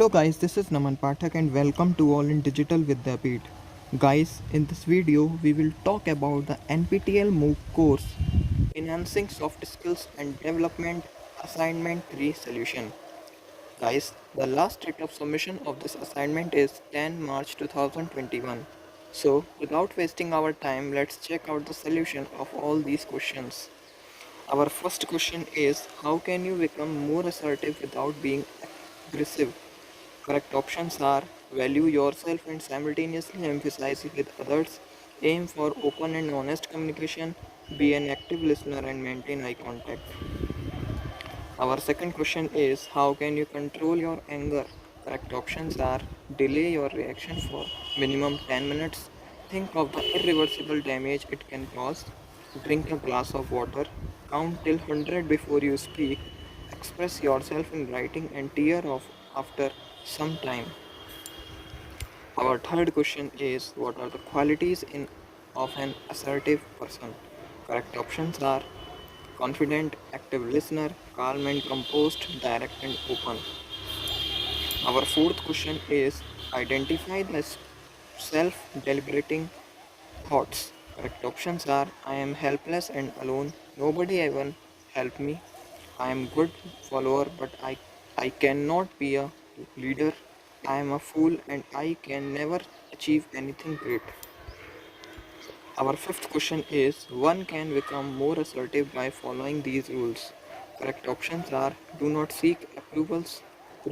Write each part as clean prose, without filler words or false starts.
Hello guys, this is Naman Pathak and welcome to All in Digital with the Beat. Guys, in this video we will talk about the NPTEL MOOC course Enhancing Soft Skills and Development Assignment 3 Solution. Guys, the last date of submission of this assignment is 10 March 2021. So, without wasting our time, let's check out the solution of all these questions. Our first question is, how can you become more assertive without being aggressive? Correct options are: value yourself and simultaneously emphasize it with others, aim for open and honest communication, be an active listener and maintain eye contact. Our second question is, how can you control your anger? Correct options are: delay your reaction for minimum 10 minutes, think of the irreversible damage it can cause, drink a glass of water, count till 100 before you speak, express yourself in writing and tear off after some time. Our third question is, what are the qualities of an assertive person? Correct options are: confident, active listener, calm and composed, direct and open. Our fourth question is, identify the self-deliberating thoughts. Correct options are: I am helpless and alone, nobody ever helped me, I am good follower but I cannot be a leader, I am a fool and I can never achieve anything great. Our fifth question is, one can become more assertive by following these rules. Correct options are: do not seek approvals,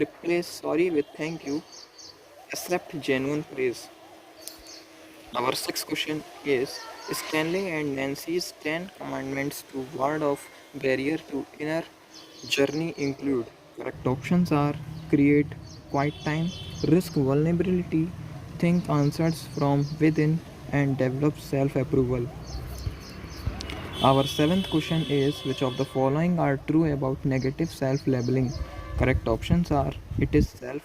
replace sorry with thank you, accept genuine praise. Our sixth question is, Stanley and Nancy's 10 commandments to ward off barrier to inner journey include. Correct options are: create quiet time, risk vulnerability, think answers from within, and develop self approval. Our seventh question is, which of the following are true about negative self labeling? Correct options are: it is self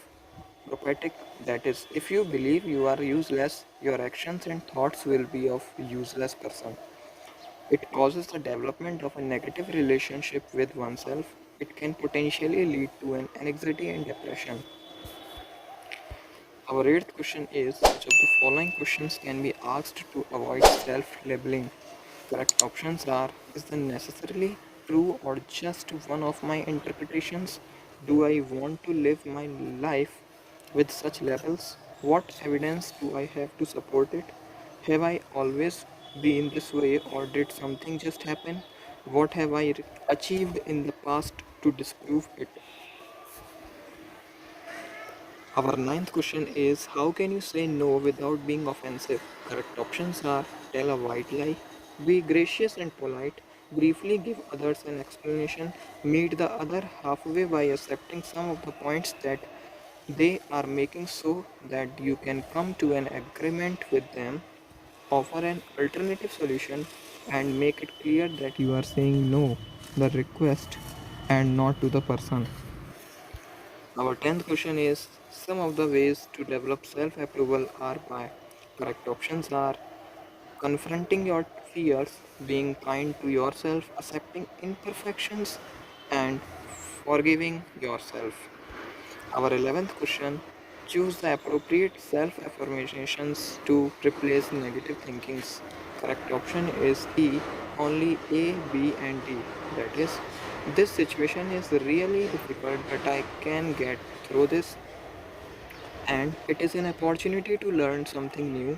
prophetic, that is, if you believe you are useless, your actions and thoughts will be of useless person. It causes the development of a negative relationship with oneself. It can potentially lead to an anxiety and depression. Our eighth question is, which of the following questions can be asked to avoid self-labeling? Correct options are: is this necessarily true or just one of my interpretations? Do I want to live my life with such labels? What evidence do I have to support it? Have I always been this way or did something just happen? What have I achieved in the past to disprove it? Our ninth question is, how can you say no without being offensive? Correct options are: tell a white lie, be gracious and polite, briefly give others an explanation, meet the other halfway by accepting some of the points that they are making so that you can come to an agreement with them, offer an alternative solution, and make it clear that you are saying no the request and not to the person. Our 10th question is, some of the ways to develop self approval are by. Correct options are: confronting your fears, being kind to yourself, accepting imperfections, and forgiving yourself. Our 11th question, choose the appropriate self affirmations to replace negative thinkings. Correct option is E, only A, B, and D. That is, this situation is really difficult, but I can get through this, and it is an opportunity to learn something new,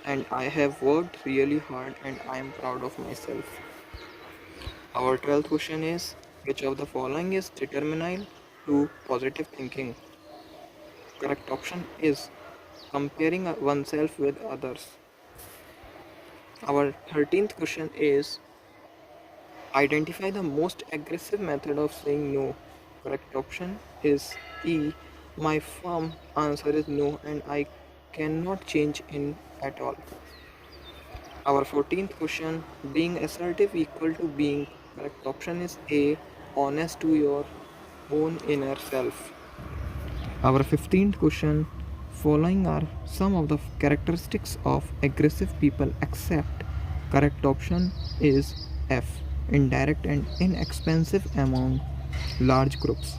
and I have worked really hard and I am proud of myself. Our 12th question is, which of the following is determinal to positive thinking? Correct option is comparing oneself with others. Our 13th question is, identify the most aggressive method of saying no. Correct option is E. My firm answer is no and I cannot change in at all. Our 14th question, being assertive equal to being. Correct option is A. Honest to your own inner self. Our 15th question, following are some of the characteristics of aggressive people except. Correct option is F. Indirect and inexpensive among large groups.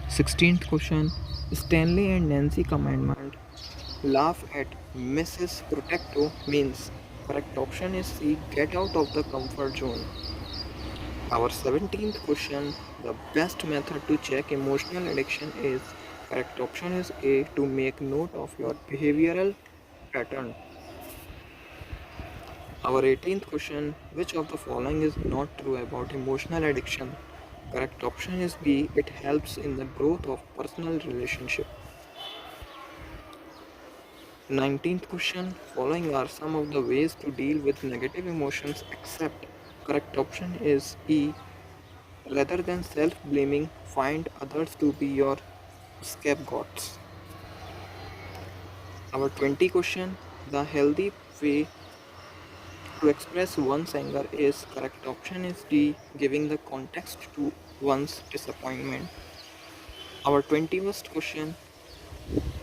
16th question, Stanley and Nancy commandment. Laugh at Mrs. Protecto means. Correct option is C. Get out of the comfort zone. Our 17th question. The best method to check emotional addiction is. Correct option is A. To make note of your behavioral pattern. Our 18th question. Which of the following is not true about emotional addiction? Correct option is B. It helps in the growth of personal relationship. 19th question. Following are some of the ways to deal with negative emotions except. Correct option is E. Rather than self-blaming, find others to be your scapegoats. Our 20 question. The healthy way to express one's anger is. Correct option is D. Giving the context to one's disappointment. Our 21st question.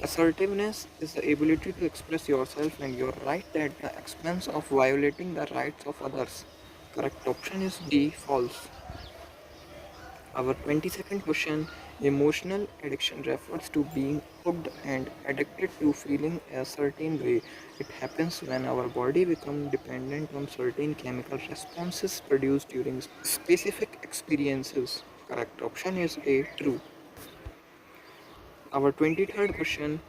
Assertiveness is the ability to express yourself and your right at the expense of violating the rights of others. Correct option is D. False. Our 22nd question. Emotional addiction refers to being hooked and addicted to feeling a certain way. It happens when our body becomes dependent on certain chemical responses produced during specific experiences. Correct option is A. True. Our 23rd question.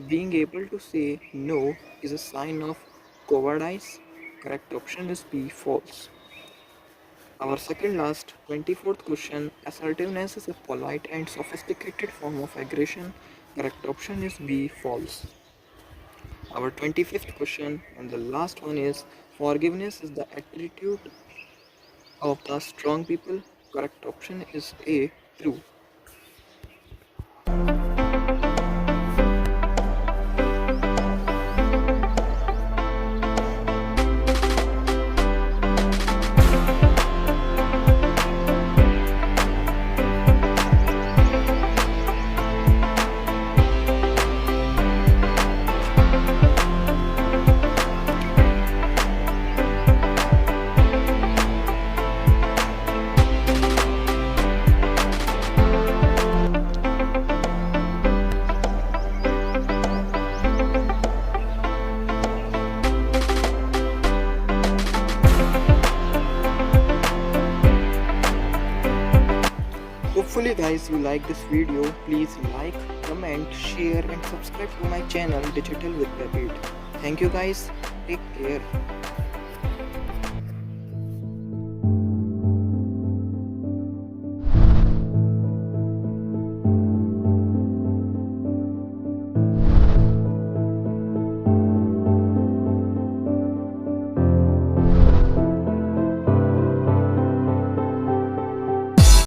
Being able to say no is a sign of cowardice. Correct option is B. False. Our second last 24th question. Assertiveness is a polite and sophisticated form of aggression. Correct option is B. False. Our 25th question and the last one is forgiveness is the attitude of the strong people. Correct option is A. True. Hopefully guys you like this video. Please like, comment, share and subscribe to my channel Digital with David. Thank you guys. Take care.